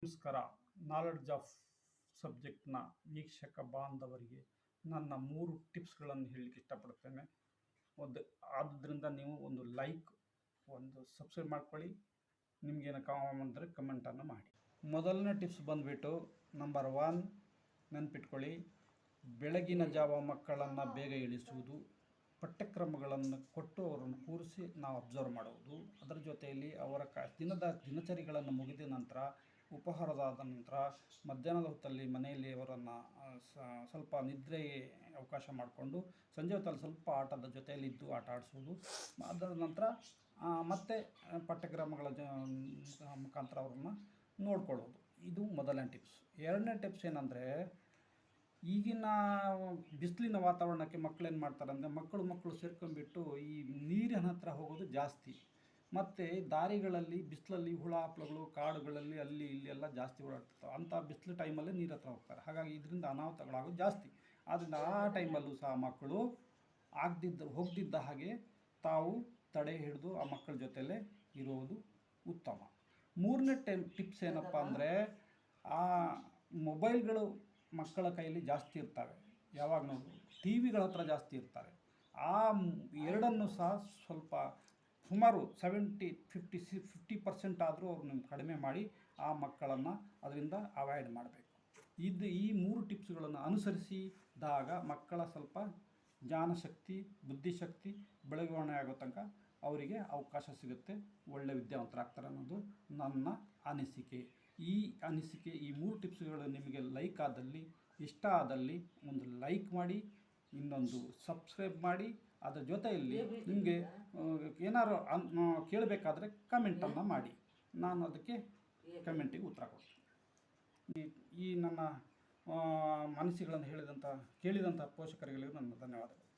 ನಮಸ್ಕಾರ. Knowledge of ಸಬ್ಜೆಕ್ಟ್ನ ವೀಕ್ಷಕ ಬಾಂಧವರಿಗೆ ನನ್ನ 3 ಟಿಪ್ಸ್ಗಳನ್ನು ಹೇಳಲಿಕ್ಕೆ ಇಷ್ಟಪಡ್ತೇನೆ. ಆದ್ದರಿಂದ ನೀವು ಒಂದು ಲೈಕ್, ಒಂದು ಸಬ್ಸ್ಕ್ರೈಬ್ ಮಾಡ್ಕೊಳ್ಳಿ. ನಿಮಗೇನು ಅಂದರೆ ಕಮೆಂಟನ್ನು ಮಾಡಿ. ಮೊದಲನೇ ಟಿಪ್ಸ್ ಬಂದುಬಿಟ್ಟು ನಂಬರ್ 1, ನೆನಪಿಟ್ಕೊಳ್ಳಿ. ಬೆಳಗಿನ ಜಾವ ಮಕ್ಕಳನ್ನು ಬೇಗ ಇಳಿಸುವುದು, ಪಠ್ಯಕ್ರಮಗಳನ್ನು ಕೊಟ್ಟು ಅವರನ್ನು ಕೂರಿಸಿ ನಾವು ಅಬ್ಸರ್ವ್ ಮಾಡುವುದು. ಅದರ ಜೊತೆಯಲ್ಲಿ ಅವರ ದಿನಚರಿಗಳನ್ನು ಮುಗಿದ ನಂತರ, ಉಪಹಾರದಾದ ನಂತರ, ಮಧ್ಯಾಹ್ನದ ಹೊತ್ತಲ್ಲಿ ಮನೆಯಲ್ಲಿ ಅವರನ್ನು ಸ್ವಲ್ಪ ನಿದ್ರೆಗೆ ಅವಕಾಶ ಮಾಡಿಕೊಂಡು ಸಂಜೆ ಹೊತ್ತಲ್ಲಿ ಸ್ವಲ್ಪ ಆಟದ ಜೊತೆಯಲ್ಲಿದ್ದು ಆಟ ಆಡಿಸುವುದು. ಅದರ ನಂತರ ಮತ್ತೆ ಪಠ್ಯಕ್ರಮಗಳ ಮುಖಾಂತರ ಅವ್ರನ್ನ ನೋಡ್ಕೊಳ್ಳೋದು. ಇದು ಮೊದಲನೇ ಟಿಪ್ಸ್. ಎರಡನೇ ಟಿಪ್ಸ್ ಏನಂದರೆ, ಈಗಿನ ಬಿಸಿಲಿನ ವಾತಾವರಣಕ್ಕೆ ಮಕ್ಕಳೇನು ಮಾಡ್ತಾರೆ ಅಂದರೆ, ಮಕ್ಕಳು ಸೇರ್ಕೊಂಡ್ಬಿಟ್ಟು ಈ ನೀರಿನ ಹತ್ರ ಹೋಗೋದು ಜಾಸ್ತಿ. ಮತ್ತು ದಾರಿಗಳಲ್ಲಿ ಬಿಸಿಲಲ್ಲಿ ಹುಳ ಹಪ್ಪಳಗಳು, ಕಾಡುಗಳಲ್ಲಿ ಅಲ್ಲಿ ಇಲ್ಲಿ ಎಲ್ಲ ಜಾಸ್ತಿ ಓಡಾಡ್ತಿರ್ತವೆ. ಅಂಥ ಬಿಸಿಲು ಟೈಮಲ್ಲಿ ನೀರು ಹತ್ರ ಹೋಗ್ತಾರೆ. ಹಾಗಾಗಿ ಇದರಿಂದ ಅನಾಹುತಗಳಾಗೋದು ಜಾಸ್ತಿ. ಆದ್ದರಿಂದ ಆ ಟೈಮಲ್ಲೂ ಸಹ ಮಕ್ಕಳು ಹೋಗದಿದ್ದ ಹಾಗೆ ತಾವು ತಡೆ ಹಿಡಿದು ಆ ಮಕ್ಕಳ ಜೊತೆಲೇ ಇರುವುದು ಉತ್ತಮ. ಮೂರನೇ ಟಿಪ್ಸ್ ಏನಪ್ಪ ಅಂದರೆ, ಆ ಮೊಬೈಲ್ಗಳು ಮಕ್ಕಳ ಕೈಯಲ್ಲಿ ಜಾಸ್ತಿ ಇರ್ತವೆ. ಯಾವಾಗ ನಾವು ಟಿ ವಿಗಳ ಹತ್ರ ಜಾಸ್ತಿ ಇರ್ತಾರೆ. ಆ ಎರಡನ್ನು ಸಹ ಸ್ವಲ್ಪ ಸುಮಾರು 50% ಆದರೂ ಅವ್ರನ್ನ ಕಡಿಮೆ ಮಾಡಿ ಆ ಮಕ್ಕಳನ್ನು ಅದರಿಂದ ಅವಾಯ್ಡ್ ಮಾಡಬೇಕು. ಈ 3 ಟಿಪ್ಸ್ಗಳನ್ನು ಅನುಸರಿಸಿದಾಗ ಮಕ್ಕಳ ಸ್ವಲ್ಪ ಜ್ಞಾನಶಕ್ತಿ, ಬುದ್ಧಿಶಕ್ತಿ ಬೆಳವಣಿಗೆ ಆಗೋ ತನಕ ಅವರಿಗೆ ಅವಕಾಶ ಸಿಗುತ್ತೆ, ಒಳ್ಳೆಯ ವಿದ್ಯಾವಂತರಾಗ್ತಾರೆ ಅನ್ನೋದು ನನ್ನ ಅನಿಸಿಕೆ. ಈ 3 ಟಿಪ್ಸ್ಗಳು ನಿಮಗೆ ಇಷ್ಟ ಆದಲ್ಲಿ ಒಂದು ಲೈಕ್ ಮಾಡಿ, ಇನ್ನೊಂದು ಸಬ್ಸ್ಕ್ರೈಬ್ ಮಾಡಿ. ಅದರ ಜೊತೆಯಲ್ಲಿ ನಿಮಗೆ ಏನಾದ್ರು ಕೇಳಬೇಕಾದ್ರೆ ಕಮೆಂಟನ್ನು ಮಾಡಿ, ನಾನು ಅದಕ್ಕೆ ಕಮೆಂಟಿಗೆ ಉತ್ತರ ಕೊಡ್ತೀನಿ. ಈ ನನ್ನ ಮಾನಸಿಗಳನ್ನು ಕೇಳಿದಂಥ ಪೋಷಕರಿಗೆ ನನ್ನ ಧನ್ಯವಾದಗಳು.